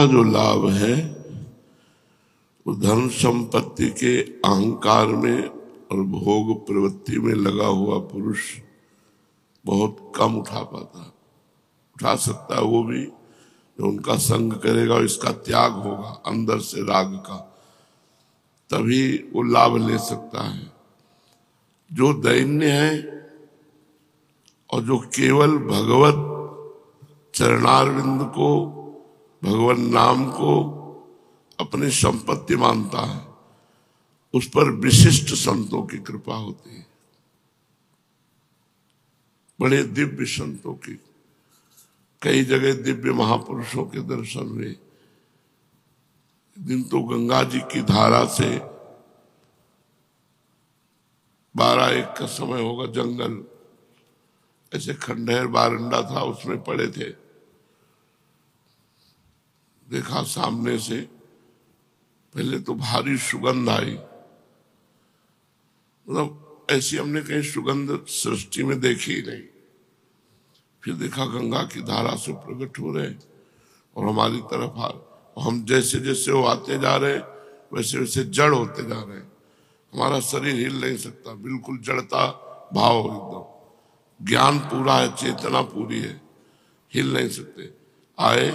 का जो लाभ है वो धन संपत्ति के अहंकार में और भोग प्रवृत्ति में लगा हुआ पुरुष बहुत कम उठा सकता है। वो भी जो उनका संग करेगा, इसका त्याग होगा अंदर से राग का, तभी वो लाभ ले सकता है। जो दैन्य है और जो केवल भगवत चरणारविंद को, भगवान नाम को अपनी संपत्ति मानता है, उस पर विशिष्ट संतों की कृपा होती है, बड़े दिव्य संतों की। कई जगह दिव्य महापुरुषों के दर्शन हुए। दिन तो गंगा जी की धारा से 12-1 का समय होगा, जंगल ऐसे खंडहर बारंडा था, उसमें पड़े थे। देखा सामने से, पहले तो भारी सुगंध आई, मतलब ऐसी हमने कहीं सुगंध सृष्टि में देखी ही नहीं। फिर देखा गंगा की धारा से प्रकट हो रहे और हमारी तरफ आ रहे। हम जैसे जैसे वो आते जा रहे वैसे वैसे जड़ होते जा रहे। हमारा शरीर हिल नहीं सकता, बिल्कुल जड़ता भाव एकदम। ज्ञान पूरा है, चेतना पूरी है, हिल नहीं सकते। आए,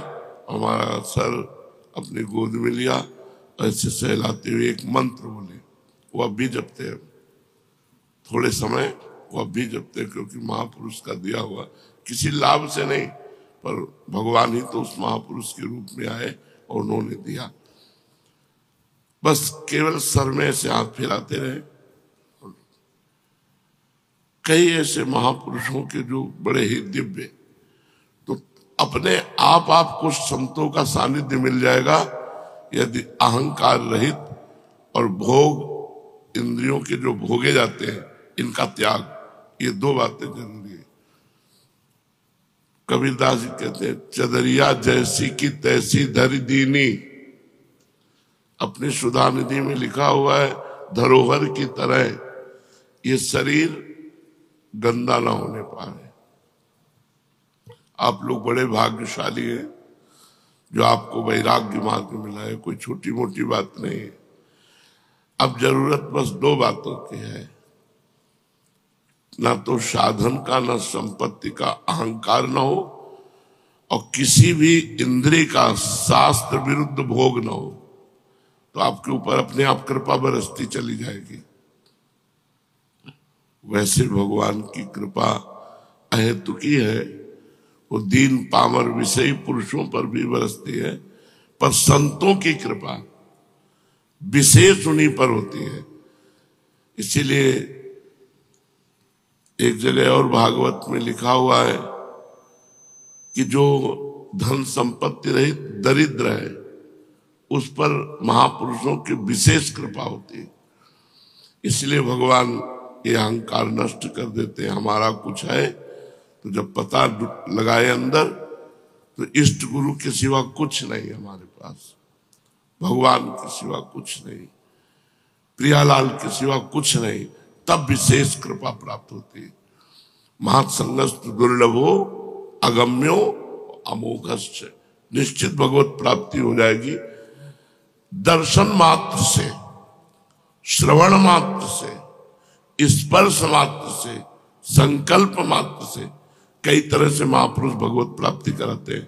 हमारा सर अपनी गोद में लिया, ऐसे सहलाते हुए एक मंत्र बोले। वो अब भी जपते हैं, थोड़े समय वो अब भी जपते, क्योंकि महापुरुष का दिया हुआ, किसी लाभ से नहीं, पर भगवान ही तो उस महापुरुष के रूप में आए और उन्होंने दिया। बस केवल सर में से हाथ फैलाते रहे। कई ऐसे महापुरुषों के जो बड़े ही दिव्य, तो अपने आप आपको संतों का सानिध्य मिल जाएगा यदि अहंकार रहित और भोग, इंद्रियों के जो भोगे जाते हैं, इनका त्याग। ये 2 बातें जरूरी है। कबीरदास जी कहते हैं, चदरिया जैसी की तैसी धरि दीनी। अपनी सुधा निधि में लिखा हुआ है, धरोहर की तरह ये शरीर गंदा ना होने पाए। आप लोग बड़े भाग्यशाली हैं जो आपको वैराग्य मार्ग मिला है, कोई छोटी मोटी बात नहीं है। अब जरूरत बस 2 बातों की है, ना तो साधन का, ना संपत्ति का अहंकार ना हो, और किसी भी इंद्रिय का शास्त्र विरुद्ध भोग ना हो, तो आपके ऊपर अपने आप कृपा बरसती चली जाएगी। वैसे भगवान की कृपा अहेतुकी है, वो दीन पामर विषयी पुरुषों पर भी बरसती है, पर संतों की कृपा विशेष उन्हीं पर होती है। इसीलिए एक जगह और भागवत में लिखा हुआ है कि जो धन संपत्ति रहित दरिद्र है, उस पर महापुरुषों की विशेष कृपा होती है। इसलिए भगवान ये अहंकार नष्ट कर देते हैं। हमारा कुछ है तो जब पता लगाए अंदर, तो इष्ट गुरु के सिवा कुछ नहीं हमारे पास, भगवान के सिवा कुछ नहीं, प्रियालाल के सिवा कुछ नहीं, तब विशेष कृपा प्राप्त होती है। महत्संगस्तु दुर्लभो अगम्यो अमोघश्च। निश्चित भगवत प्राप्ति हो जाएगी। दर्शन मात्र से, श्रवण मात्र से, स्पर्श मात्र से, संकल्प मात्र से, कई तरह से महापुरुष भगवत प्राप्ति कराते हैं।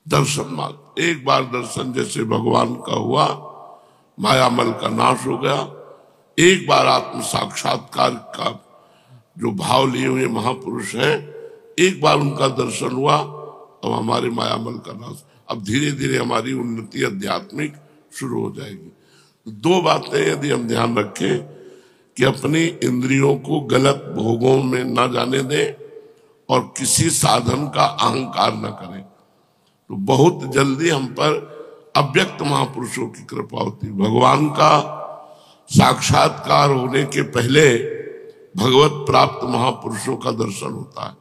दर्शन मात्र, एक बार दर्शन जैसे भगवान का हुआ, मायामल का नाश हो गया। एक बार आत्म साक्षात्कार का जो भाव लिए हुए महापुरुष हैं, एक बार उनका दर्शन हुआ, अब हमारे मायामल का नाश। अब धीरे धीरे हमारी उन्नति आध्यात्मिक शुरू हो जाएगी। 2 बातें यदि हम ध्यान रखें कि अपनी इंद्रियों को गलत भोगों में न जाने दें और किसी साधन का अहंकार न करें, तो बहुत जल्दी हम पर अव्यक्त महापुरुषों की कृपा होती है। भगवान का साक्षात्कार होने के पहले भगवत प्राप्त महापुरुषों का दर्शन होता है।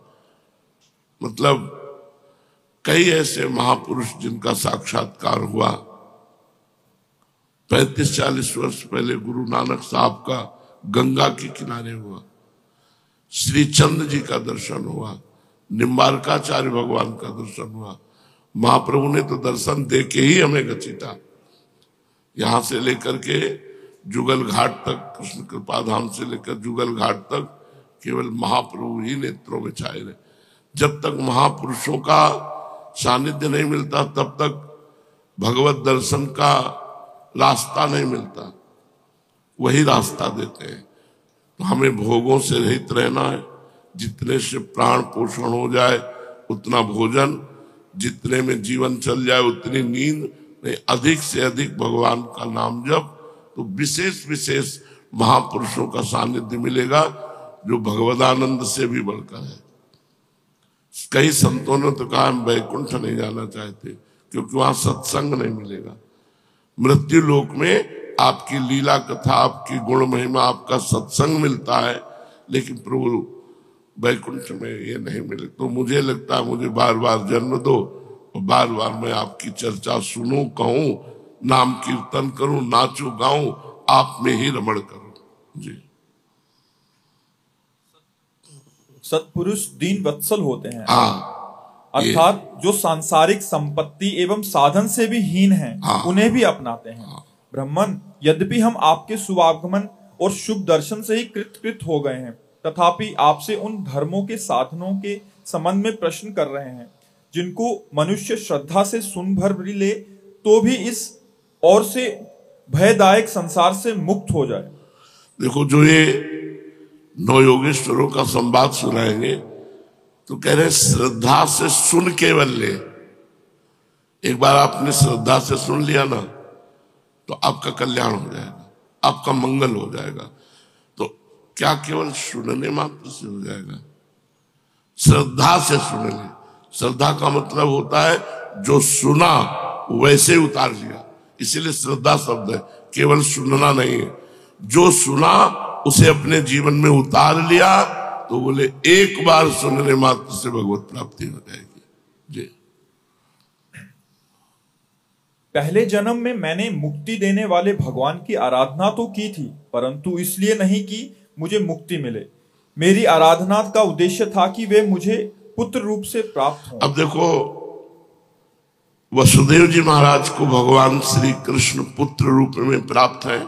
मतलब कई ऐसे महापुरुष जिनका साक्षात्कार हुआ। 35-40 वर्ष पहले गुरु नानक साहब का गंगा के किनारे हुआ, श्री चंद जी का दर्शन हुआ, निम्बारकाचार्य भगवान का दर्शन हुआ, महाप्रभु ने तो दर्शन दे के ही हमें घसीटा, यहां से लेकर के जुगल घाट तक, कृष्ण कृपा धाम से लेकर जुगल घाट तक केवल महाप्रभु ही नेत्रों में छाए रहे। जब तक महापुरुषों का सानिध्य नहीं मिलता तब तक भगवत दर्शन का रास्ता नहीं मिलता, वही रास्ता देते हैं। तो हमें भोगों से रहित रहना है, जितने से प्राण पोषण हो जाए उतना भोजन, जितने में जीवन चल जाए उतनी नींद नहीं, अधिक से अधिक भगवान का नाम जप, तो विशेष विशेष महापुरुषों का सानिध्य मिलेगा जो भगवदानंद से भी बढ़कर है। कई संतों ने तो कहा हम वैकुंठ नहीं जाना चाहते क्योंकि वहां सत्संग नहीं मिलेगा। मृत्यु लोक में आपकी लीला कथा, आपकी गुण महिमा, आपका सत्संग मिलता है, लेकिन प्रभु वैकुंठ में ये नहीं मिले। तो मुझे लगता है मुझे बार बार जन्म दो और बार बार मैं आपकी चर्चा सुनूं, कहूं, नाम कीर्तन करूं, नाचूं, गाऊं, आप में ही रमण करूं। जी। सत्पुरुष दीन वत्सल होते हैं। हाँ, अर्थात जो सांसारिक संपत्ति एवं साधन से भी हीन हैं, हाँ, उन्हें भी अपनाते हैं। हाँ। ब्राह्मण, यद्यपि हम आपके शुभागमन और शुभ दर्शन से ही कृतकृत हो गए हैं, तथापि आपसे उन धर्मों के साधनों के संबंध में प्रश्न कर रहे हैं जिनको मनुष्य श्रद्धा से सुन भर भी ले तो भी इस और से भयदायक संसार से मुक्त हो जाए। देखो, जो ये नौ योगेश्वरों का संवाद सुनाएंगे तो कह रहे श्रद्धा से सुन केवल ले। एक बार आपने श्रद्धा से सुन लिया ना तो आपका कल्याण हो जाएगा, आपका मंगल हो जाएगा। तो क्या केवल सुनने मात्र से हो जाएगा? श्रद्धा से सुन ले। श्रद्धा का मतलब होता है जो सुना वैसे उतार लिया, इसीलिए श्रद्धा शब्द है, केवल सुनना नहीं है। जो सुना उसे अपने जीवन में उतार लिया तो बोले एक बार सुनने मात्र से भगवत प्राप्ति हो जाएगी। जी। पहले जन्म में मैंने मुक्ति देने वाले भगवान की आराधना तो की थी, परंतु इसलिए नहीं कि मुझे मुक्ति मिले। मेरी आराधना का उद्देश्य था कि वे मुझे पुत्र रूप से प्राप्त हों। अब देखो, वसुदेव जी महाराज को भगवान श्री कृष्ण पुत्र रूप में प्राप्त है।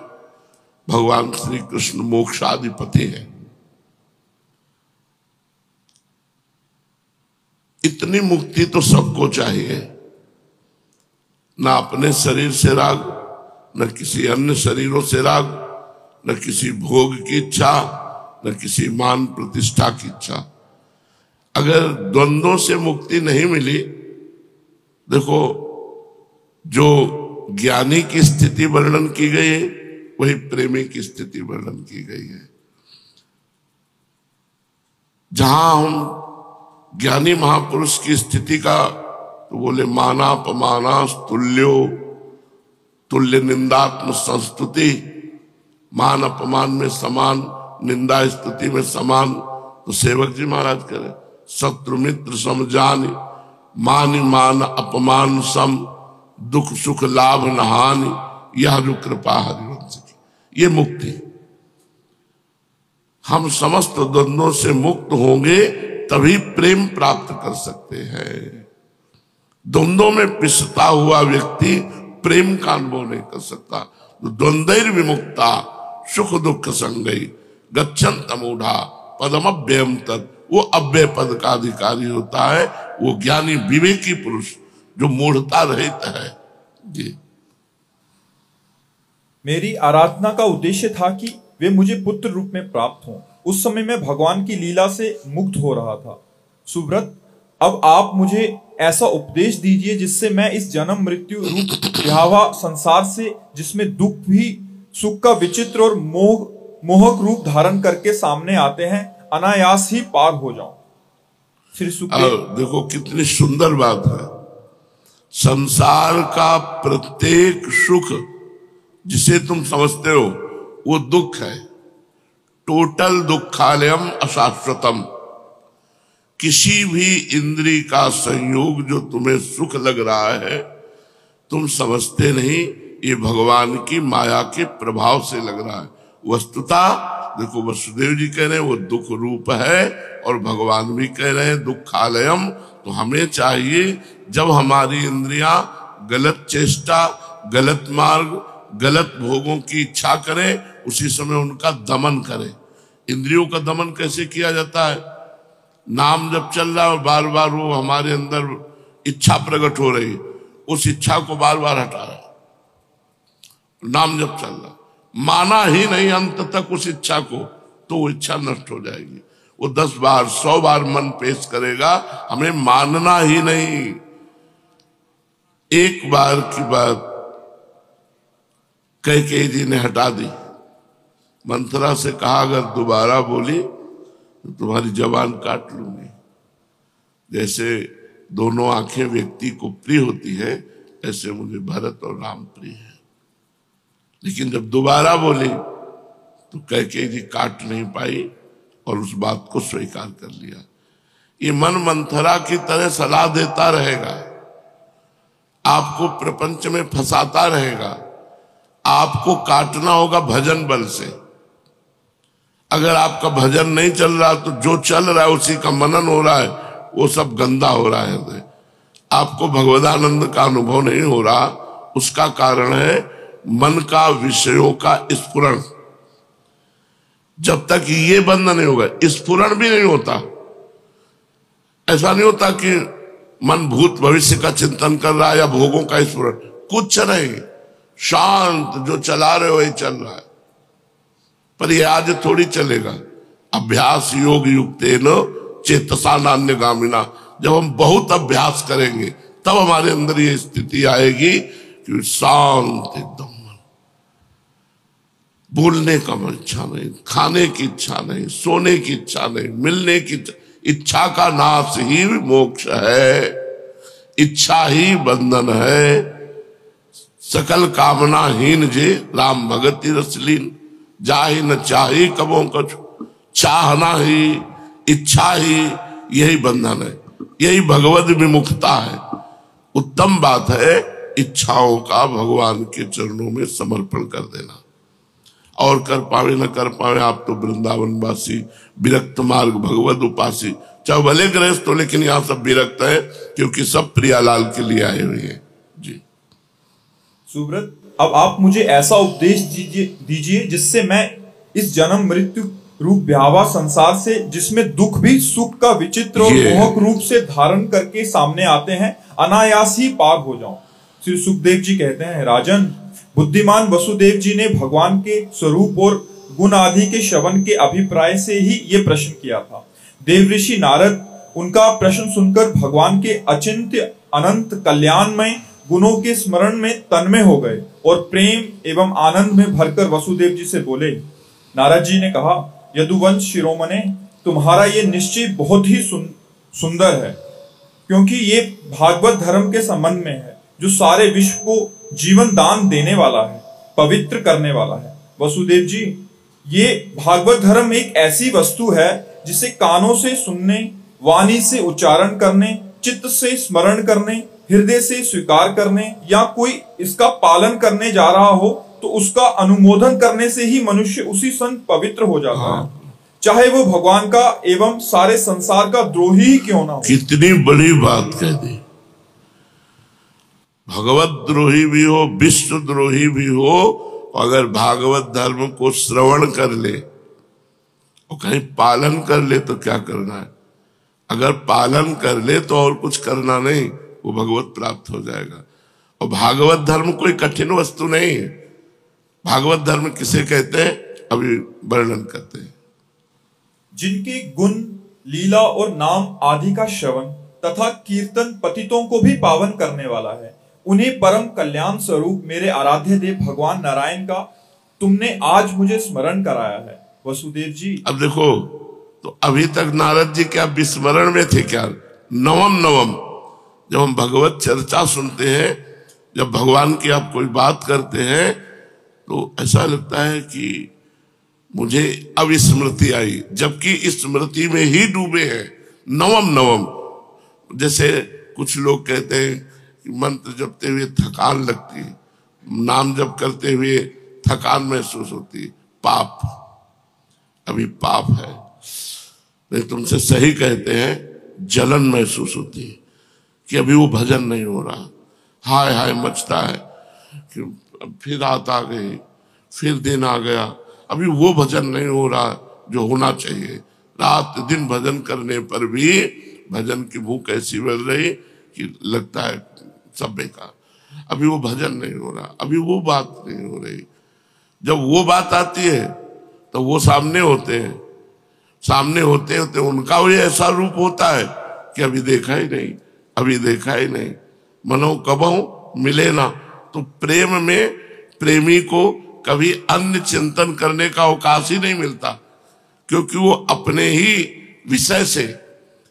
भगवान श्री कृष्ण मोक्षाधिपति है। इतनी मुक्ति तो सबको चाहिए, ना अपने शरीर से राग, न किसी अन्य शरीरों से राग, न किसी भोग की इच्छा, न किसी मान प्रतिष्ठा की इच्छा। अगर द्वंद्वों से मुक्ति नहीं मिली, देखो जो ज्ञानी की स्थिति वर्णन की गई है वही प्रेमी की स्थिति वर्णन की गई है। जहां हम ज्ञानी महापुरुष की स्थिति का तो बोले माना पमाना तुल्यो, तुल्य निंदात्म संस्तुति, मान अपमान में समान, निंदा स्तुति में समान। तो सेवक जी महाराज करे शत्रु मित्र समझान, मान मान अपमान सम, दुख सुख लाभ नहानि, यह जो कृपा हरिवंश की, ये मुक्ति। हम समस्त द्वंद्वों से मुक्त होंगे तभी प्रेम प्राप्त कर सकते हैं। द्वंद्वों में पिसता हुआ व्यक्ति प्रेम का अनुभव नहीं कर सकता। द्वंद्वैर विमुक्ता सुख दुख संगई गच्छन्त मूढ़ा पदमव्ययम तत्, वो अव्यय पद का अधिकारी होता है, वो ज्ञानी विवेकी पुरुष जो मूढ़ता रहित है। जी। मेरी आराधना का उद्देश्य था कि वे मुझे पुत्र रूप में प्राप्त हों। उस समय मैं भगवान की लीला से मुक्त हो रहा था। सुब्रत, अब आप मुझे ऐसा उपदेश दीजिए जिससे मैं इस जन्म मृत्यु रूप विहावा संसार से, जिसमें दुख भी सुख का विचित्र और मोहक रूप धारण करके सामने आते हैं, अनायास ही पार हो जाऊं। श्री सुखदेव, देखो कितनी सुंदर बात है। संसार का प्रत्येक सुख जिसे तुम समझते हो वो दुख है। टोटल दुखालयम अशाश्वतम। किसी भी इंद्री का संयोग जो तुम्हें सुख लग रहा है, तुम समझते नहीं, ये भगवान की माया के प्रभाव से लग रहा है। वस्तुतः देखो, वसुदेव जी कह रहे हैं वो दुख रूप है और भगवान भी कह रहे हैं दुखालयम। तो हमें चाहिए जब हमारी इंद्रियां गलत चेष्टा, गलत मार्ग, गलत भोगों की इच्छा करे, उसी समय उनका दमन करे। इंद्रियों का दमन कैसे किया जाता है? नाम जब चल रहा है और बार बार वो हमारे अंदर इच्छा प्रकट हो रही, उस इच्छा को बार बार हटा रहा है। नाम जब चल रहा, माना ही नहीं अंत तक उस इच्छा को, तो वो इच्छा नष्ट हो जाएगी। वो 10 बार 100 बार मन पेश करेगा, हमें मानना ही नहीं। एक बार की बात कैकेयी जी ने हटा दी। मंथरा से कहा अगर दोबारा बोली तो तुम्हारी जबान काट लूंगी। जैसे दोनों आंखें व्यक्ति को प्रिय होती है, ऐसे मुझे भरत और राम प्रिय है। लेकिन जब दोबारा बोली तो कैकेयी जी काट नहीं पाई और उस बात को स्वीकार कर लिया। ये मन मंथरा की तरह सलाह देता रहेगा, आपको प्रपंच में फंसाता रहेगा। आपको काटना होगा भजन बल से। अगर आपका भजन नहीं चल रहा तो जो चल रहा है उसी का मनन हो रहा है, वो सब गंदा हो रहा है। आपको भगवदानंद का अनुभव नहीं हो रहा, उसका कारण है मन का विषयों का स्फुरण। जब तक ये बंद नहीं होगा, स्फुरण भी नहीं होता। ऐसा नहीं होता कि मन भूत भविष्य का चिंतन कर रहा है या भोगों का स्फुरण, कुछ नहीं, शांत जो चला रहे हो वही चल रहा है। पर ये आज थोड़ी चलेगा। अभ्यास योग युक्तेन चेतसा नान्यगामिना, जब हम बहुत अभ्यास करेंगे तब हमारे अंदर ये स्थिति आएगी कि शांत एकदम, बोलने का इच्छा नहीं, खाने की इच्छा नहीं, सोने की इच्छा नहीं, मिलने की इच्छा का नाश ही मोक्ष है। इच्छा ही बंधन है। सकल कामनाहीन जे राम भगति रसलीन, जाहि न चाही कबों कछु, चाहना ही, इच्छा ही, यही बंधन है, यही भगवद विमुखता है। उत्तम बात है इच्छाओं का भगवान के चरणों में समर्पण कर देना। और कर पावे न कर पावे, आप तो वृंदावनवासी, विरक्त मार्ग भगवद उपासी, चाहे भले गृहस्थ हो, लेकिन यहाँ सब विरक्त है क्योंकि सब प्रियालाल के लिए आए हुए हैं। जी सुब्रत, अब आप मुझे ऐसा उपदेश दीजिए जिससे मैं इस जन्म मृत्यु रूप भयावह संसार से, जिसमें दुख भी सुख का विचित्र और मोहक रूप से धारण करके सामने आते हैं, अनायास ही पार हो जाऊं। श्री सुखदेव जी कहते हैं, राजन, बुद्धिमान वसुदेव जी ने भगवान के स्वरूप और गुण आदि के श्रवण के अभिप्राय से ही ये प्रश्न किया था। देवऋषि नारद उनका प्रश्न सुनकर भगवान के अचिंत्य अनंत कल्याणमय गुणों के स्मरण में तन्मय हो गए और प्रेम एवं आनंद में भरकर वसुदेव जी से बोले। नारद जी ने कहा, यदुवंश शिरोमणे, तुम्हारा ये निश्चय बहुत ही सुंदर है, क्योंकि ये भागवत धर्म के संबंध में है, जो सारे विश्व को जीवन दान देने वाला है, पवित्र करने वाला है। वसुदेव जी, ये भागवत धर्म एक ऐसी वस्तु है जिसे कानों से सुनने, वाणी से उच्चारण करने, चित्त से स्मरण करने, हृदय से स्वीकार करने या कोई इसका पालन करने जा रहा हो तो उसका अनुमोदन करने से ही मनुष्य उसी क्षण पवित्र हो जाता है, चाहे वो भगवान का एवं सारे संसार का द्रोही ही क्यों ना हो। कितनी बड़ी बात कह दी। भगवत द्रोही भी हो, विश्व द्रोही भी हो, अगर भागवत धर्म को श्रवण कर ले और कहीं पालन कर ले तो क्या करना है? अगर पालन कर ले तो और कुछ करना नहीं, वो भगवत प्राप्त हो जाएगा। और भागवत धर्म कोई कठिन वस्तु नहीं है। भागवत धर्म किसे कहते हैं, अभी वर्णन करते हैं। जिनके गुण, लीला और नाम आदि का श्रवण तथा कीर्तन पतितों को भी पावन करने वाला है, उन्हें परम कल्याण स्वरूप मेरे आराध्य देव भगवान नारायण का तुमने आज मुझे स्मरण कराया है। वसुदेव जी, अब देखो, तो अभी तक नारद जी क्या विस्मरण में थे क्या? नवम जब हम भगवत चर्चा सुनते हैं, जब भगवान की आप कोई बात करते हैं, तो ऐसा लगता है कि मुझे अब स्मृति आई, जबकि स्मृति में ही डूबे हैं। नवम जैसे कुछ लोग कहते हैं कि मंत्र जपते हुए थकान लगती है, नाम जप करते हुए थकान महसूस होती है, पाप, अभी पाप है। नहीं, तुमसे सही कहते हैं, जलन महसूस होती है कि अभी वो भजन नहीं हो रहा, हाय हाय मचता है कि फिर रात आ गई, फिर दिन आ गया, अभी वो भजन नहीं हो रहा जो होना चाहिए। रात दिन भजन करने पर भी भजन की भूख ऐसी बढ़ रही कि लगता है सब बेकार, अभी वो भजन नहीं हो रहा, अभी वो बात नहीं हो रही। जब वो बात आती है तो वो सामने होते हैं, सामने होते होते उनका भी ऐसा रूप होता है कि अभी देखा ही नहीं, अभी देखा ही नहीं। मनो कबहू मिले ना। तो प्रेम में प्रेमी को कभी अन्य चिंतन करने का अवकाश ही नहीं मिलता, क्योंकि वो अपने ही विषय से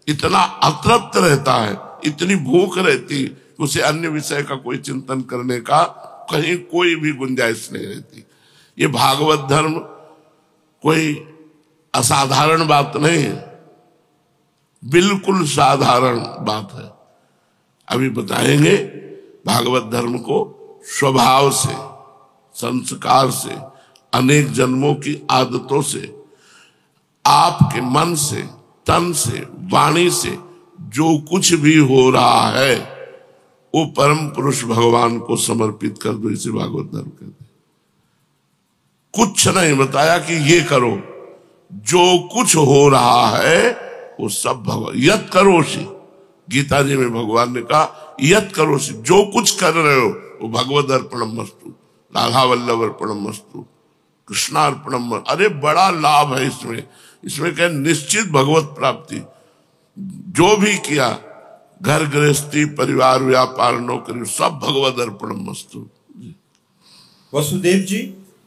इतना अतृप्त रहता है, इतनी भूख रहती, उसे अन्य विषय का कोई चिंतन करने का कहीं कोई भी गुंजाइश नहीं रहती। ये भागवत धर्म कोई असाधारण बात नहीं है, बिल्कुल साधारण बात है। अभी बताएंगे भागवत धर्म को स्वभाव से, संस्कार से, अनेक जन्मों की आदतों से, आपके मन से, तन से, वाणी से जो कुछ भी हो रहा है वो परम पुरुष भगवान को समर्पित कर दो, इसे भागवत धर्म कहते हैं। कुछ नहीं बताया कि ये करो, जो कुछ हो रहा है वो सब भगवान। यत करोषि, गीता जी में भगवान ने कहा यत करोषि, जो कुछ कर रहे हो वो भगवद अर्पणम मस्तु, राधा वल्लभ अर्पणम मस्तु, कृष्णार्पणम। अरे बड़ा लाभ है इसमें, इसमें क्या निश्चित भगवत प्राप्ति। जो भी किया, घर गृहस्थी, परिवार, व्यापार, नौकरी, सब भगवद अर्पणम मस्तु। वसुदेव जी,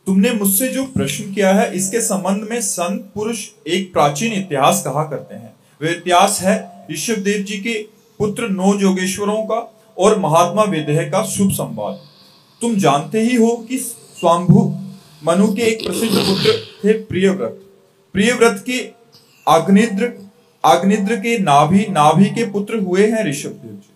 तुमने मुझसे जो प्रश्न किया है इसके संबंध में संत पुरुष एक प्राचीन इतिहास कहा करते हैं। वह इतिहास है ऋषभदेव जी के पुत्र 9 योगेश्वरों का और महात्मा विदेह का शुभ संवाद। तुम जानते ही हो कि स्वाम्भु मनु के एक प्रसिद्ध पुत्र थे प्रियव्रत। प्रियव्रत के आग्निद्र के नाभि के पुत्र हुए हैं ऋषभदेव जी।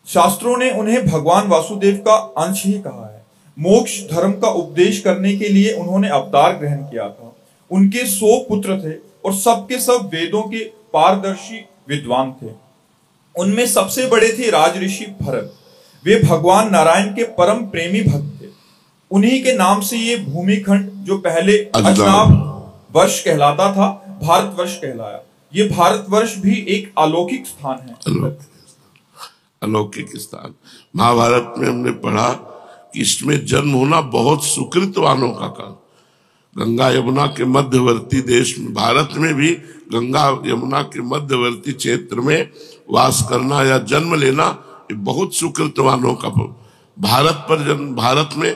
शास्त्रों ने उन्हें भगवान वासुदेव का अंश ही कहा है। मोक्ष धर्म का उपदेश करने के लिए उन्होंने अवतार ग्रहण किया था। उनके 100 पुत्र थे और सबके सब वेदों के पारदर्शी विद्वान थे। उनमें सबसे बड़े थे राजऋषि भरत। वे भगवान नारायण के परम प्रेमी भक्त थे। उन्हीं के नाम से ये भूमिखंड, जो पहले अजनाब वर्ष कहलाता था, भारतवर्ष कहलाया। ये भारतवर्ष भी एक अलौकिक स्थान है। अलौकिक स्थान। महाभारत में हमने पढ़ा कि इसमें जन्म होना बहुत सुकृतवानों का काम। गंगा यमुना के मध्यवर्ती देश में, भारत में भी गंगा यमुना के मध्यवर्ती क्षेत्र में वास करना या जन्म लेना ये बहुत सुकृतवानों का। भारत में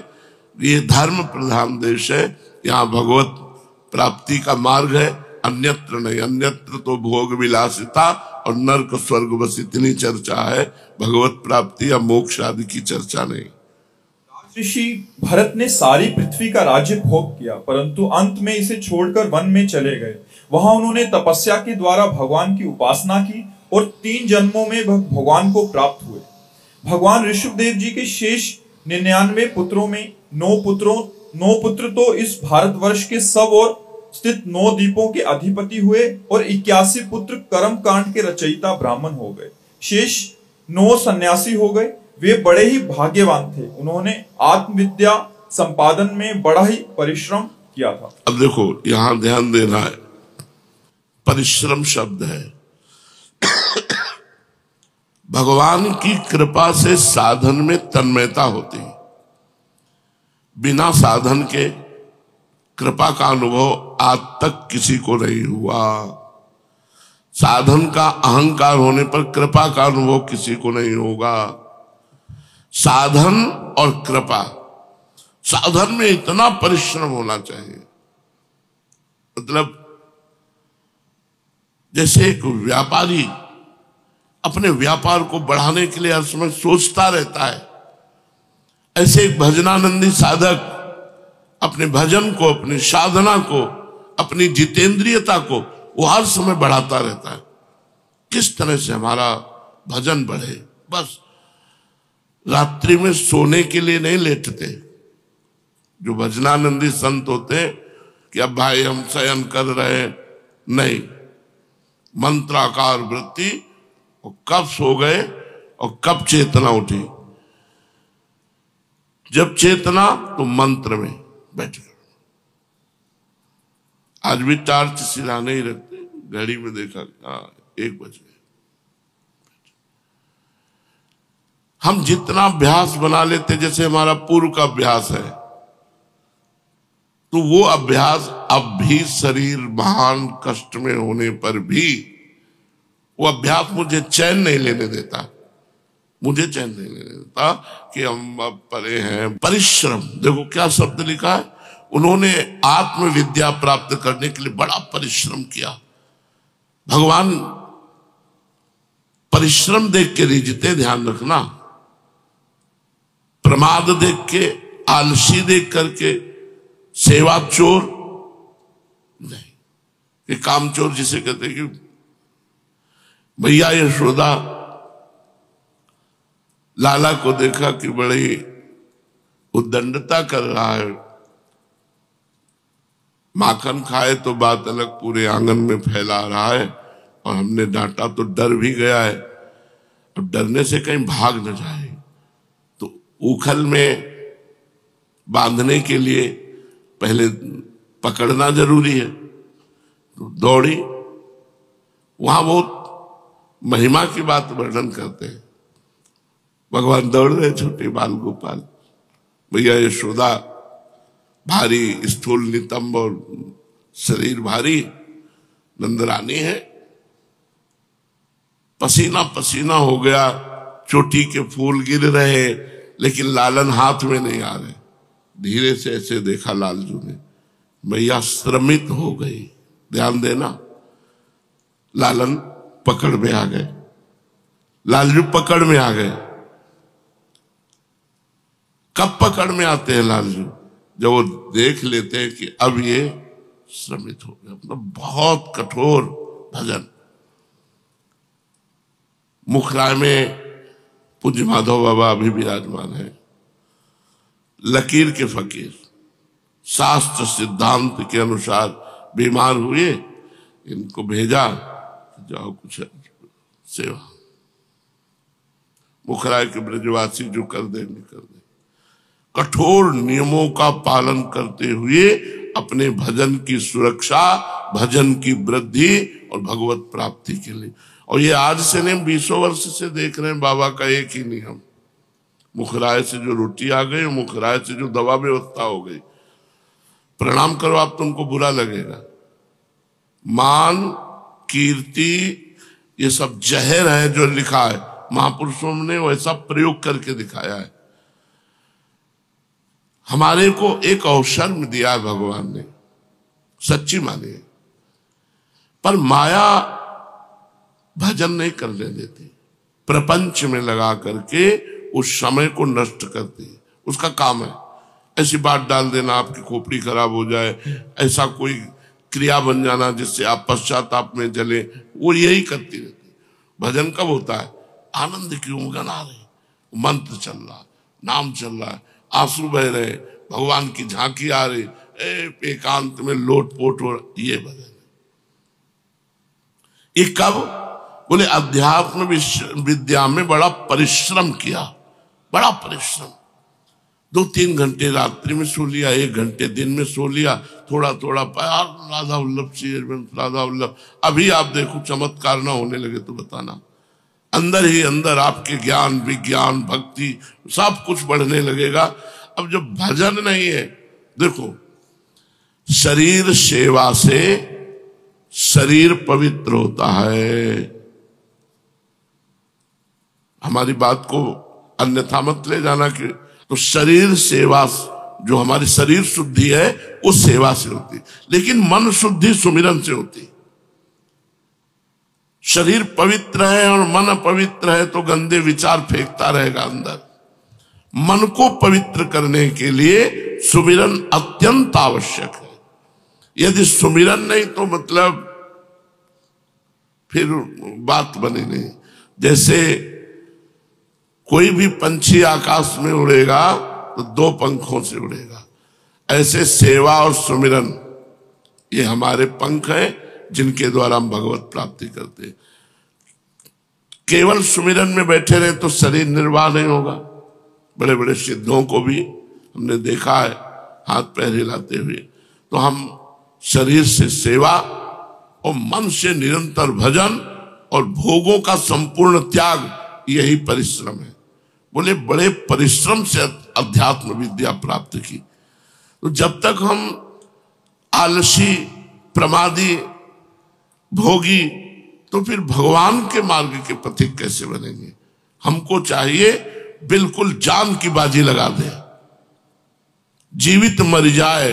ये धर्म प्रधान देश है, यहाँ भगवत प्राप्ति का मार्ग है, अन्यत्र नहीं। अन्यत्र तो भोग विलासिता और नरक स्वर्ग, बस इतनी चर्चा है, भगवत प्राप्ति या मोक्ष आदि की चर्चा नहीं। ऋषि भरत ने सारी पृथ्वी का राज्य भोग किया, परंतु अंत में इसे छोड़कर वन में चले गए। वहां उन्होंने तपस्या के द्वारा भगवान की उपासना की और 3 जन्मों में भगवान को प्राप्त हुए। भगवान ऋषभदेव जी के शेष 99 पुत्रों में 9 पुत्र तो इस भारतवर्ष के सब और स्थित 9 द्वीपों के अधिपति हुए और 81 पुत्र कर्म कांड के रचयिता ब्राह्मण हो गए। शेष 9 सन्यासी हो गए। वे बड़े ही भाग्यवान थे। उन्होंने आत्मविद्या संपादन में बड़ा ही परिश्रम किया था। अब देखो, यहां ध्यान देना है, परिश्रम शब्द है। भगवान की कृपा से साधन में तन्मयता होती है। बिना साधन के कृपा का अनुभव आज तक किसी को नहीं हुआ। साधन का अहंकार होने पर कृपा का अनुभव किसी को नहीं होगा। साधन और कृपा, साधन में इतना परिश्रम होना चाहिए, मतलब जैसे एक व्यापारी अपने व्यापार को बढ़ाने के लिए हर समय सोचता रहता है, ऐसे एक भजनानंदी साधक अपने भजन को, अपनी साधना को, अपनी जितेंद्रियता को वो हर समय बढ़ाता रहता है। किस तरह से हमारा भजन बढ़े। बस रात्रि में सोने के लिए नहीं लेटते। जो भजनानंदी संत होते कि अब भाई हम शयन कर रहे, नहीं, मंत्राकार वृत्ति, और कब सो गए और कब चेतना उठी? जब चेतना तो मंत्र में बैठ गए। आज भी टार्च सिराने ही रखते, घड़ी में देखा 1 बज गए। हम जितना अभ्यास बना लेते, जैसे हमारा पूर्व का अभ्यास है, तो वो अभ्यास अब भी शरीर महान कष्ट में होने पर भी वो अभ्यास मुझे चैन नहीं लेने देता, मुझे चैन नहीं लेने देता कि हम अब परे हैं। परिश्रम, देखो क्या शब्द लिखा है, उन्होंने आत्मविद्या प्राप्त करने के लिए बड़ा परिश्रम किया। भगवान परिश्रम देख के रिझते, ध्यान रखना। प्रमाद देख के, आलसी देख करके, सेवा चोर नहीं, कि काम चोर जिसे कहते हैं। कि भैया यशोदा लाला को देखा कि बड़ी उद्दंडता कर रहा है, माखन खाए तो बात अलग, पूरे आंगन में फैला रहा है, और हमने डांटा तो डर भी गया है, अब डरने से कहीं भाग न जाए, तो उखल में बांधने के लिए पहले पकड़ना जरूरी है। तो दौड़ी, वहां बहुत महिमा की बात वर्णन करते हैं। भगवान दौड़ रहे, छोटे बाल गोपाल, भैया यशोदा भारी स्थूल नितंब और शरीर भारी, नंदरानी है, पसीना पसीना हो गया, चोटी के फूल गिर रहे, लेकिन लालन हाथ में नहीं आ रहे। धीरे से ऐसे देखा लालजू ने, मैया श्रमित हो गई। ध्यान देना, लालन पकड़ में आ गए, लालजू पकड़ में आ गए। कब पकड़ में आते हैं लालजू? जब वो देख लेते हैं कि अब ये श्रमित हो गए। मतलब बहुत कठोर भजन। मुखराय में पूज्य माधव बाबा अभी विराजमान है, लकीर के फकीर, शास्त्र सिद्धांत के अनुसार बीमार हुए, इनको भेजा, जाओ कुछ सेवा। मुखराय के ब्रजवासी जो कर दे कर दे। कठोर नियमों का पालन करते हुए अपने भजन की सुरक्षा, भजन की वृद्धि और भगवत प्राप्ति के लिए। और ये आज से नहीं, 20 वर्ष से देख रहे हैं बाबा का एक ही नियम। मुखराय से जो रोटी आ गई, मुखराय से जो दवा व्यवस्था हो गई, प्रणाम करो आप, तुमको बुरा लगेगा। मान, कीर्ति, ये सब जहर है जो लिखा है। महापुरुषों ने वैसा प्रयोग करके दिखाया है। हमारे को एक अवसर दिया है भगवान ने, सच्ची मानिए, पर माया भजन नहीं करने देती, प्रपंच में लगा करके उस समय को नष्ट करती है। उसका काम है ऐसी बात डाल देना आपकी खोपड़ी खराब हो जाए, ऐसा कोई क्रिया बन जाना जिससे आप पश्चाताप में जले, वो यही करती रहती। भजन कब होता है? आनंद की उमंगन आ रही, मंत्र चल रहा, नाम चल रहा है, आंसू बह रहे, भगवान की झांकी आ रही, एकांत में लोटपोट हो, ये भजन है। ये कब? बोले अध्यात्म विद्या में बड़ा परिश्रम किया, बड़ा परिश्रम। 2-3 घंटे रात्रि में सो लिया, 1 घंटे दिन में सो लिया, थोड़ा थोड़ा प्यार, राधा वल्लभ श्री राधा वल्लभ। अभी आप देखो चमत्कार ना होने लगे तो बताना, अंदर ही अंदर आपके ज्ञान, विज्ञान, भक्ति सब कुछ बढ़ने लगेगा। अब जब भजन नहीं है, देखो शरीर सेवा से शरीर पवित्र होता है। हमारी बात को अन्यथा मत ले जाना कि तो शरीर सेवा, जो हमारी शरीर शुद्धि है उस सेवा से होती, लेकिन मन शुद्धि सुमिरन से होती। शरीर पवित्र है और मन पवित्र है तो गंदे विचार फेंकता रहेगा अंदर। मन को पवित्र करने के लिए सुमिरन अत्यंत आवश्यक है। यदि सुमिरन नहीं तो मतलब फिर बात बनी नहीं। जैसे कोई भी पंछी आकाश में उड़ेगा तो 2 पंखों से उड़ेगा, ऐसे सेवा और सुमिरन ये हमारे पंख हैं जिनके द्वारा हम भगवत प्राप्ति करते हैं। केवल सुमिरन में बैठे रहे तो शरीर निर्वाह नहीं होगा। बड़े बड़े सिद्धों को भी हमने देखा है हाथ पैर हिलाते हुए। तो हम शरीर से सेवा और मन से निरंतर भजन और भोगों का संपूर्ण त्याग, यही परिश्रम है। बोले बड़े परिश्रम से अध्यात्म विद्या प्राप्त की। तो जब तक हम आलसी, प्रमादी, भोगी, तो फिर भगवान के मार्ग के पथिक कैसे बनेंगे? हमको चाहिए बिल्कुल जान की बाजी लगा दे। जीवित मर जाए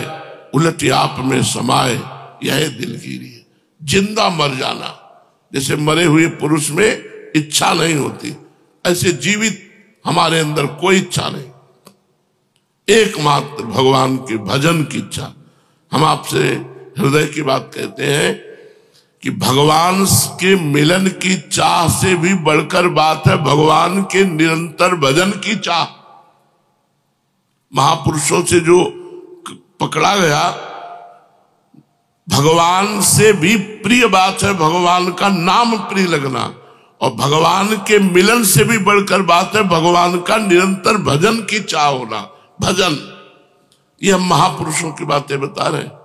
उलट आप में समाए, यह दिलगिरी है। जिंदा मर जाना, जैसे मरे हुए पुरुष में इच्छा नहीं होती, ऐसे जीवित हमारे अंदर कोई इच्छा नहीं, एकमात्र भगवान के भजन की इच्छा। हम आपसे हृदय की बात कहते हैं कि भगवान के मिलन की चाह से भी बढ़कर बात है भगवान के निरंतर भजन की चाह। महापुरुषों से जो पकड़ा गया, भगवान से भी प्रिय बात है भगवान का नाम प्रिय लगना, और भगवान के मिलन से भी बढ़कर बात है भगवान का निरंतर भजन की चाह होना। भजन, ये हम महापुरुषों की बातें बता रहे हैं।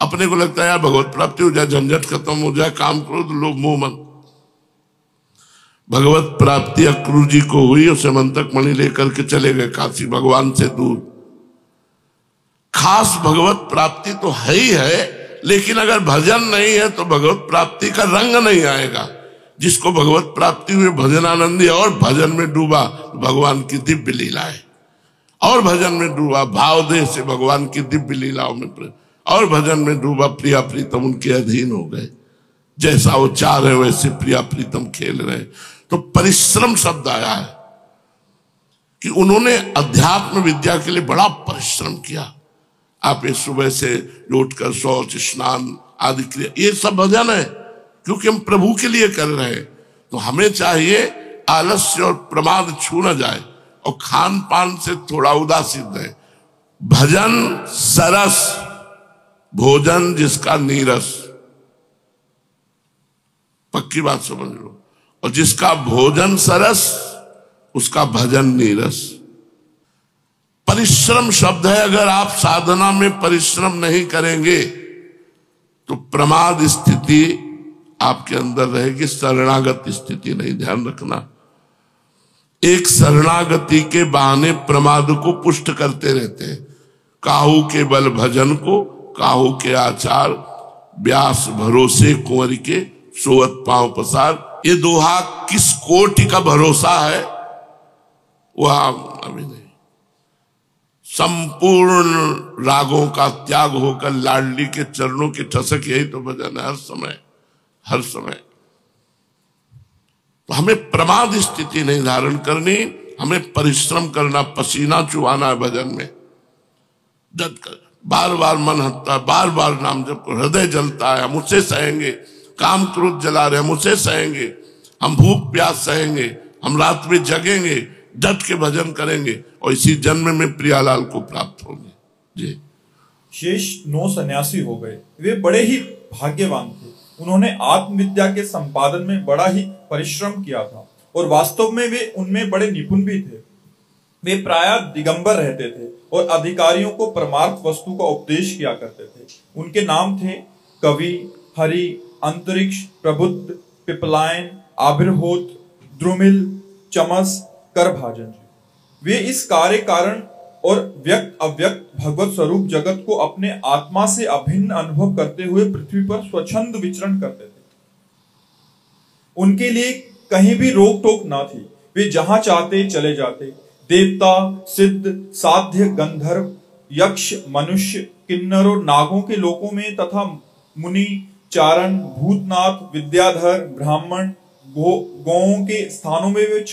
अपने को लगता है यार भगवत प्राप्ति हो जाए, झंझट खत्म हो जाए, काम करो तो लोग मोह मन। भगवत प्राप्ति अक्रूर जी को हुई, उसे मंतक मणि लेकर के चले गए काशी, भगवान से दूर। खास भगवत प्राप्ति तो है ही है, लेकिन अगर भजन नहीं है तो भगवत प्राप्ति का रंग नहीं आएगा। जिसको भगवत प्राप्ति हुई भजनानंदी और भजन में डूबा, भगवान की दिव्य लीला है, और भजन में डूबा भावदेह से भगवान की दिव्य लीलाओं में, और भजन में डूबा प्रिया प्रीतम उनके अधीन हो गए। जैसा वो चाह रहे वैसे प्रिया प्रीतम खेल रहे। तो परिश्रम शब्द आया है कि उन्होंने अध्यात्म विद्या के लिए बड़ा परिश्रम किया। आप इस सुबह से उठकर शौच, स्नान आदि क्रिया, ये सब भजन है, क्योंकि हम प्रभु के लिए कर रहे हैं। तो हमें चाहिए आलस्य और प्रमाद छू न जाए, और खान पान से थोड़ा उदासीन रहे। भजन सरस, भोजन जिसका नीरस, पक्की बात समझ लो। और जिसका भोजन सरस उसका भजन नीरस। परिश्रम शब्द है, अगर आप साधना में परिश्रम नहीं करेंगे तो प्रमाद स्थिति आपके अंदर रहेगी, शरणागत स्थिति नहीं। ध्यान रखना, एक शरणागति के बहाने प्रमाद को पुष्ट करते रहते हैं। काहू के बल भजन को, काहू के आचार, व्यास भरोसे कुंवर के, सोवत पांव पसार। ये दोहा किस कोटि का भरोसा है वह अभी नहीं। संपूर्ण रागों का त्याग होकर लाडली के चरणों के ठसक, यही तो भजन है हर समय, हर समय। तो हमें प्रमाद स्थिति नहीं धारण करनी, हमें परिश्रम करना, पसीना चुहाना है भजन में। डट कर बार बार मन हटता है, बार बार नाम जप कर हृदय जलता है, हम उसे सहेंगे। काम क्रोध जला रहे हम उसे सहेंगे, हम भूख प्यास सहेंगे, हम रात में जगेंगे, डट के भजन करेंगे, और इसी जन्म में प्रियालाल को प्राप्त होंगे। जी। शेष 9 सन्यासी हो गए। वे बड़े ही भाग्यवान थे। उन्होंने आत्मविद्या के संपादन में बड़ा ही परिश्रम किया था, और वास्तव में वे उनमें बड़े निपुण भी थे। वे प्रायः दिगंबर रहते थे और अधिकारियों को परमार्थ वस्तु का उपदेश किया करते थे। उनके नाम थे कवि, हरि, अंतरिक्ष, प्रबुद्ध, पिपलायन, आभिर्होत, द्रुमिल, चमस, करभाजन जी। वे इस कार्य कारण और व्यक्त अव्यक्त भगवत स्वरूप जगत को अपने आत्मा से अभिन्न अनुभव करते हुए पृथ्वी पर स्वच्छंद विचरण करते थे। उनके लिए कहीं भी रोक टोक ना थी, वे जहां चाहते चले जाते। देवता, सिद्ध, साध्य, गंधर्व, यक्ष, मनुष्य, किन्नर और नागों के लोकों में तथा मुनि, चारण, भूतनाथ, विद्याधर, ब्राह्मण, गौओं के स्थानों में वे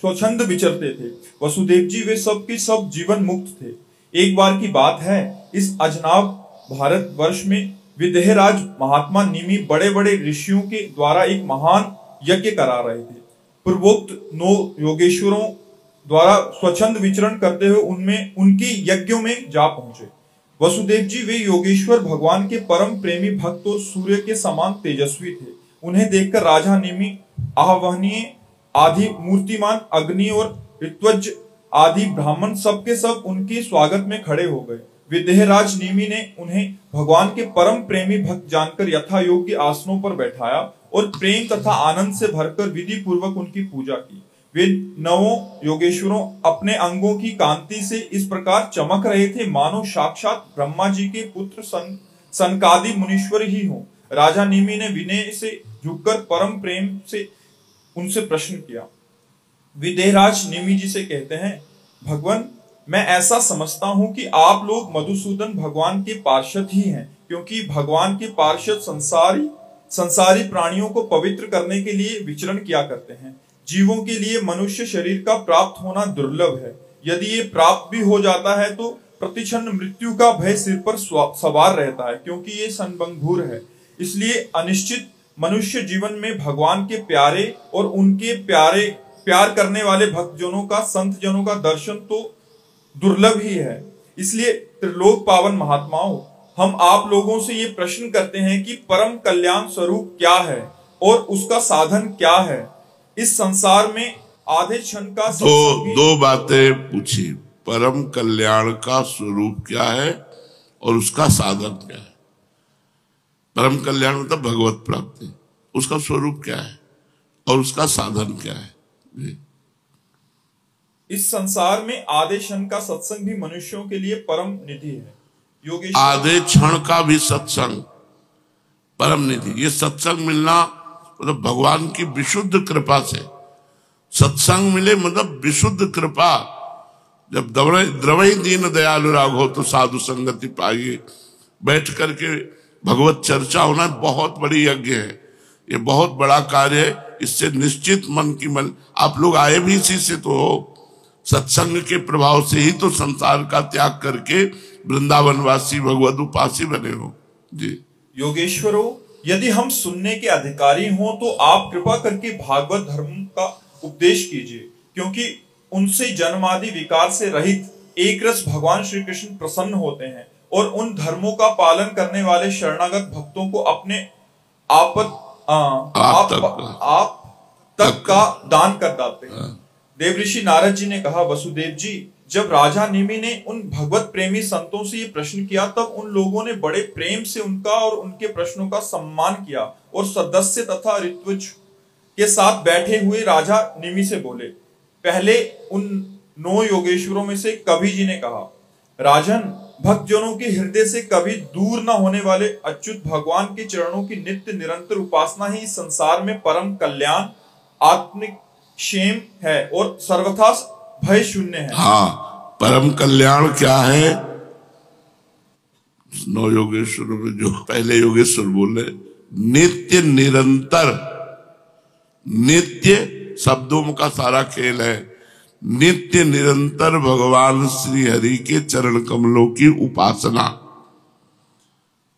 स्वच्छंद विचरते थे। वसुदेव जी वे सब के सब जीवन मुक्त थे। एक बार की बात है, इस अजनाब भारत वर्ष में विदेहराज महात्मा निमि बड़े बड़े ऋषियों के द्वारा एक महान यज्ञ करा रहे थे। पूर्वोक्त 9 योगेश्वरों द्वारा स्वच्छंद विचरण करते हुए उनमें उनके यज्ञों में जा पहुंचे। वसुदेव जी वे योगेश्वर भगवान के परम प्रेमी भक्त और सूर्य के समान तेजस्वी थे। उन्हें देखकर राजा निमि आह्वनीय आदि मूर्तिमान अग्नि और ऋत्विज आदि ब्राह्मण सबके सब उनके स्वागत में खड़े हो गए। विदेहराज निमि ने उन्हें भगवान के परम प्रेमी भक्त जानकर यथा योग्य आसनों पर बैठाया और प्रेम तथा आनंद से भरकर विधि पूर्वक उनकी पूजा की। वे नवों योगेश्वरों अपने अंगों की कांति से इस प्रकार चमक रहे थे मानो साक्षात ब्रह्मा जी के पुत्र सनकादि मुनीश्वर ही हो। राजा निमि ने विनय से झुककर परम प्रेम से उनसे प्रश्न किया। विदेहराज निमि जी से कहते हैं, भगवान, मैं ऐसा समझता हूं कि आप लोग मधुसूदन भगवान के पार्षद ही हैं, क्योंकि भगवान के पार्षद संसारी प्राणियों को पवित्र करने के लिए विचरण किया करते हैं। जीवों के लिए मनुष्य शरीर का प्राप्त होना दुर्लभ है। यदि ये प्राप्त भी हो जाता है तो प्रतिक्षण मृत्यु का भय सिर पर सवार रहता है, क्योंकि ये संभंगुर है। इसलिए अनिश्चित मनुष्य जीवन में भगवान के प्यारे और उनके प्यार करने वाले भक्तजनों का, संत जनों का दर्शन तो दुर्लभ ही है। इसलिए त्रिलोक पावन महात्माओं, हम आप लोगों से ये प्रश्न करते हैं कि परम कल्याण स्वरूप क्या है और उसका साधन क्या है। इस संसार में आधे क्षण का दो बातें पूछी, परम कल्याण का स्वरूप क्या है और उसका साधन क्या है। परम कल्याण मतलब भगवत प्राप्ति, उसका स्वरूप क्या है और उसका साधन क्या है। इस संसार में आधे क्षण का सत्संग भी मनुष्यों के लिए परम निधि है। योगेश्वर, आधे क्षण का भी सत्संग परम निधि। ये सत्संग मिलना मतलब भगवान की विशुद्ध कृपा से सत्संग मिले, मतलब विशुद्ध कृपा। जब द्रवई दीन दयालु राघो तो साधु संगति पाइए, बैठ करके भगवत चर्चा होना बहुत बड़ी यज्ञ है, ये बहुत बड़ा कार्य है। इससे निश्चित मन की मन, आप लोग आए भी इसी से तो हो, सत्संग के प्रभाव से ही तो संसार का त्याग करके वृंदावनवासी भगवत उपासी बने हो। जी योगेश्वरों, यदि हम सुनने के अधिकारी हों तो आप कृपा करके भागवत धर्म का उपदेश कीजिए, क्योंकि उनसे जन्मादि विकार से रहित एक रस भगवान श्री कृष्ण प्रसन्न होते हैं और उन धर्मों का पालन करने वाले शरणागत भक्तों को अपने आप तक का दान कर देते हैं। देवऋषि नारद जी ने कहा, वसुदेव जी, जब राजा निमि ने उन भगवत प्रेमी संतों से ये प्रश्न किया तब उन लोगों ने बड़े प्रेम से उनका और उनके प्रश्नों का सम्मान किया और सदस्य तथा ऋत्विज के साथ बैठे हुए राजा निमि से बोले। पहले उन 9 योगेश्वरों में से कवि जी ने कहा, राजन, भक्तजनों के हृदय से कभी दूर न होने वाले अच्युत भगवान के चरणों की नित्य निरंतर उपासना ही इस संसार में परम कल्याण, आत्मिक क्षेम है और सर्वथा भय शून्य है। हाँ, परम कल्याण क्या है? 9 योगेश्वरों में जो पहले योगेश्वर बोले, नित्य निरंतर, नित्य शब्दों का सारा खेल है, नित्य निरंतर भगवान श्री हरि के चरण कमलों की उपासना।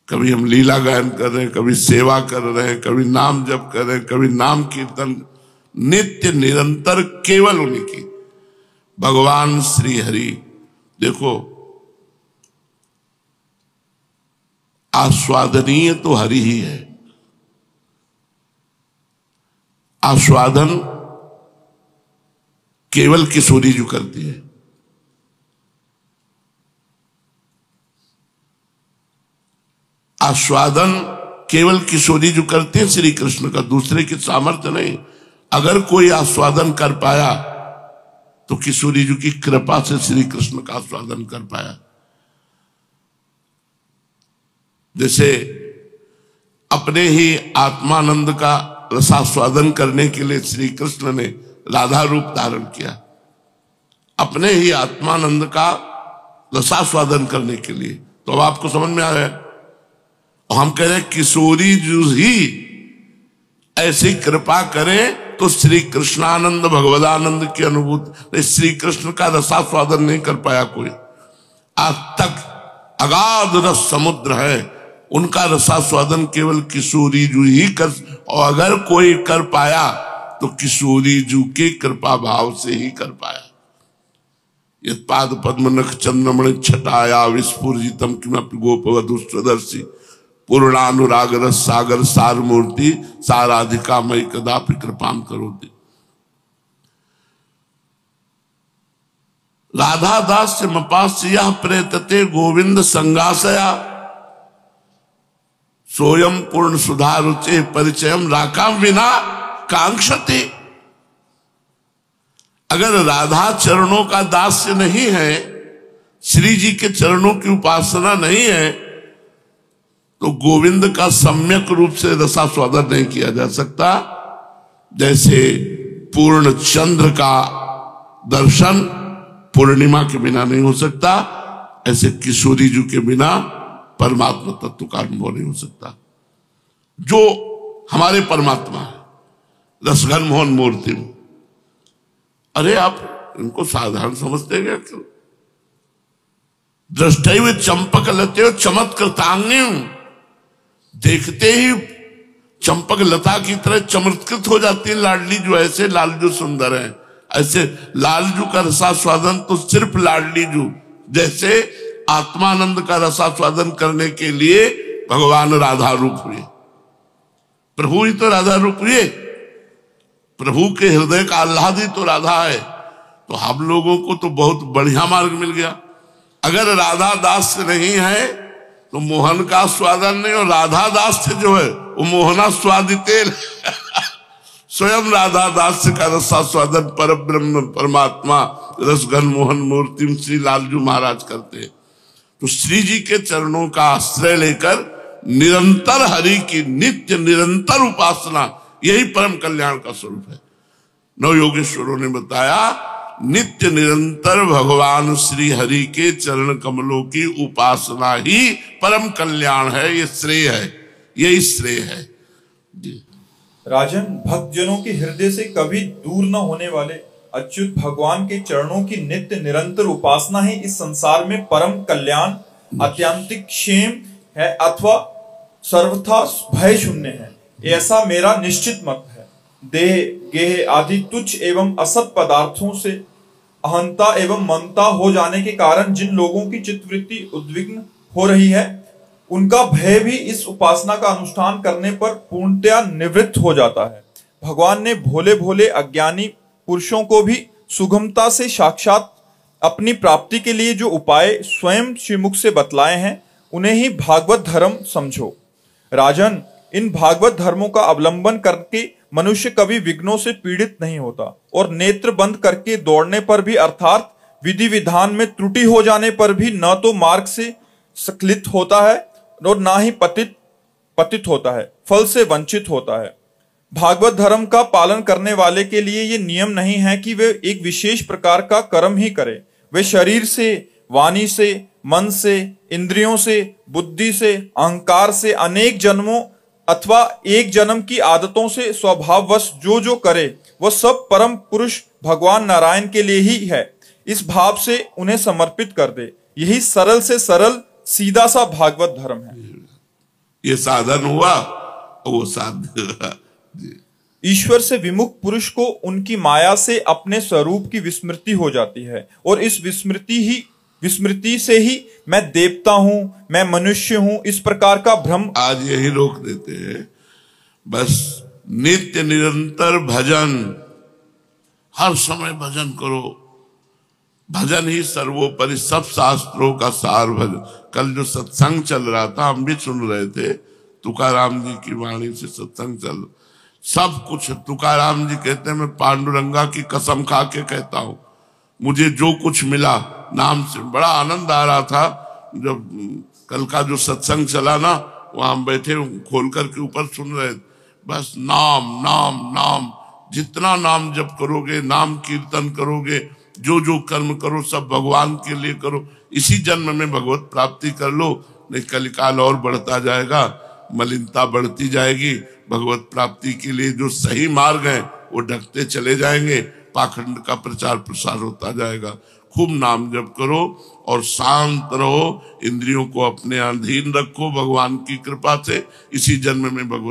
कभी हम लीला गायन कर रहे हैं, कभी सेवा कर रहे हैं, कभी नाम जप कर रहे हैं, कभी नाम कीर्तन, नित्य निरंतर केवल उन्हीं की, भगवान श्री हरि। देखो, आस्वादनीय तो हरि ही है। आस्वादन केवल किशोरी जो करती है, आस्वादन केवल किशोरी जो करते हैं श्री कृष्ण का, दूसरे की सामर्थ्य नहीं। अगर कोई आस्वादन कर पाया तो किशोरी जी की कृपा से श्री कृष्ण का आस्वादन कर पाया। जैसे अपने ही आत्मानंद का रसास्वादन करने के लिए श्री कृष्ण ने राधा रूप धारण किया, अपने ही आत्मानंद का रसास्वादन करने के लिए। तो अब आपको समझ में आ रहा है, और हम कह रहे हैं किशोरी जी ही ऐसी कृपा करें तो श्री कृष्णानंद भगवदानंद की अनुभूति। श्री कृष्ण का रसास्वादन नहीं कर पाया कोई आज तक, अगाध रस समुद्र है, उनका रसास्वादन केवल किशोरी जी ही कर, और अगर कोई कर पाया तो किशोरी जी के कृपा भाव से ही कर पाया। ये पाद पद्म नख चंद्रमणि छटाया विस्फुरितम किमपि गोपवधू स्वदर्शी पूर्णानुराग रस सागर सार मूर्ति साराधिका मई कदापि कृपाम करोति। राधा दास से मपास्य प्रेतते गोविंद संगासया सोयम पूर्ण सुधारुचे परिचयम राकाम विना कांक्षते। अगर राधा चरणों का दास्य नहीं है, श्री जी के चरणों की उपासना नहीं है, तो गोविंद का सम्यक रूप से रसास्वादन नहीं किया जा सकता। जैसे पूर्ण चंद्र का दर्शन पूर्णिमा के बिना नहीं हो सकता, ऐसे किशोरी जी के बिना परमात्मा तत्व का अनुभव नहीं हो सकता। जो हमारे परमात्मा है रसघन मोहन मूर्ति। अरे आप इनको साधारण समझते क्या? क्यों दृष्टि हुए चंपक लते हो चमत्कृतांगी, देखते ही चंपक लता की तरह चमत्कृत हो जाती है लाडली जो। ऐसे लालजू सुंदर है, ऐसे लालजू का रसास्वादन तो सिर्फ लाडली जू जैसे आत्मानंद का रसास्वादन करने के लिए भगवान राधा रूप हुए। प्रभु ही तो राधा रूप हुए, प्रभु के हृदय का आह्लादी तो राधा है। तो हम लोगों को तो बहुत बढ़िया मार्ग मिल गया। अगर राधा दास से नहीं है तो मोहन का स्वादन नहीं, और राधा दास से जो है वो मोहना स्वादिते स्वयं राधा दास का रसास्वादन पर ब्रह्म परमात्मा रसघन मोहन मूर्ति श्री लालजू महाराज करते हैं। तो श्री जी के चरणों का आश्रय लेकर निरंतर हरि की नित्य निरंतर उपासना, यही परम कल्याण का स्वरूप है। नव योगेश्वरों ने बताया नित्य निरंतर भगवान श्री हरि के चरण कमलों की उपासना ही परम कल्याण है। ये श्रेय है, यही श्रेय है जी। राजन, भक्तजनों के हृदय से कभी दूर न होने वाले अच्युत भगवान के चरणों की नित्य निरंतर उपासना ही इस संसार में परम कल्याण, आत्यंतिक क्षेम है अथवा सर्वथा भय शून्य है, ऐसा मेरा निश्चित मत है। देह गेह आदि तुच्छ एवं असत पदार्थों से अहंता एवं ममता हो जाने के कारण जिन लोगों की चित्तवृत्ति उद्विग्न हो रही है, उनका भय भी इस उपासना का अनुष्ठान करने पर पूर्णतया निवृत्त हो जाता है। भगवान ने भोले भोले अज्ञानी पुरुषों को भी सुगमता से साक्षात अपनी प्राप्ति के लिए जो उपाय स्वयं श्रीमुख से बतलाए हैं, उन्हें ही भागवत धर्म समझो। राजन, इन भागवत धर्मों का अवलंबन करके मनुष्य कभी विघ्नों से पीड़ित नहीं होता, और नेत्र बंद करके दौड़ने पर भी अर्थात विधि विधान में त्रुटि हो जाने पर भी न तो मार्ग से स्खलित होता है और ना ही पतित होता है, फल से वंचित होता है। भागवत धर्म का पालन करने वाले के लिए ये नियम नहीं है कि वे एक विशेष प्रकार का कर्म ही करे। वे शरीर से, वाणी से, मन से, इंद्रियों से, बुद्धि से, अहंकार से अनेक जन्मों अथवा एक जन्म की आदतों से स्वभाववश जो जो करे वह सब परम पुरुष भगवान नारायण के लिए ही है, इस भाव से उन्हें समर्पित कर दे। यही सरल से सरल सीधा सा भागवत धर्म है। ये साधन हुआ, वो साध्य। ईश्वर से विमुख पुरुष को उनकी माया से अपने स्वरूप की विस्मृति हो जाती है, और इस विस्मृति से ही मैं देवता हूं, मैं मनुष्य हूं, इस प्रकार का भ्रम आज यही रोक देते हैं। बस नित्य निरंतर भजन, हर समय भजन करो, भजन ही सर्वोपरि, सब शास्त्रों का सार भजन। कल जो सत्संग चल रहा था हम भी सुन रहे थे, तुकाराम जी की वाणी से सत्संग चल, सब कुछ तुकाराम जी कहते हैं, मैं पांडुरंगा की कसम खा के कहता हूं, मुझे जो कुछ मिला नाम से। बड़ा आनंद आ रहा था जब कल का जो सत्संग चला ना, वहां हम बैठे खोल करके ऊपर सुन रहे, बस नाम नाम नाम, जितना नाम जप करोगे, नाम कीर्तन करोगे, जो जो कर्म करो सब भगवान के लिए करो, इसी जन्म में भगवत प्राप्ति कर लो, नहीं कलिकाल और बढ़ता जाएगा, मलिनता बढ़ती जाएगी। भगवत प्राप्ति के लिए जो सही मार्ग है वो ढकते चले जाएंगे, पाखंड का प्रचार प्रसार होता जाएगा। खूब नाम जप करो और शांत रहो, इंद्रियों को अपने अधीन रखो भगवान की कृपा से, इसी जन्म में भगवत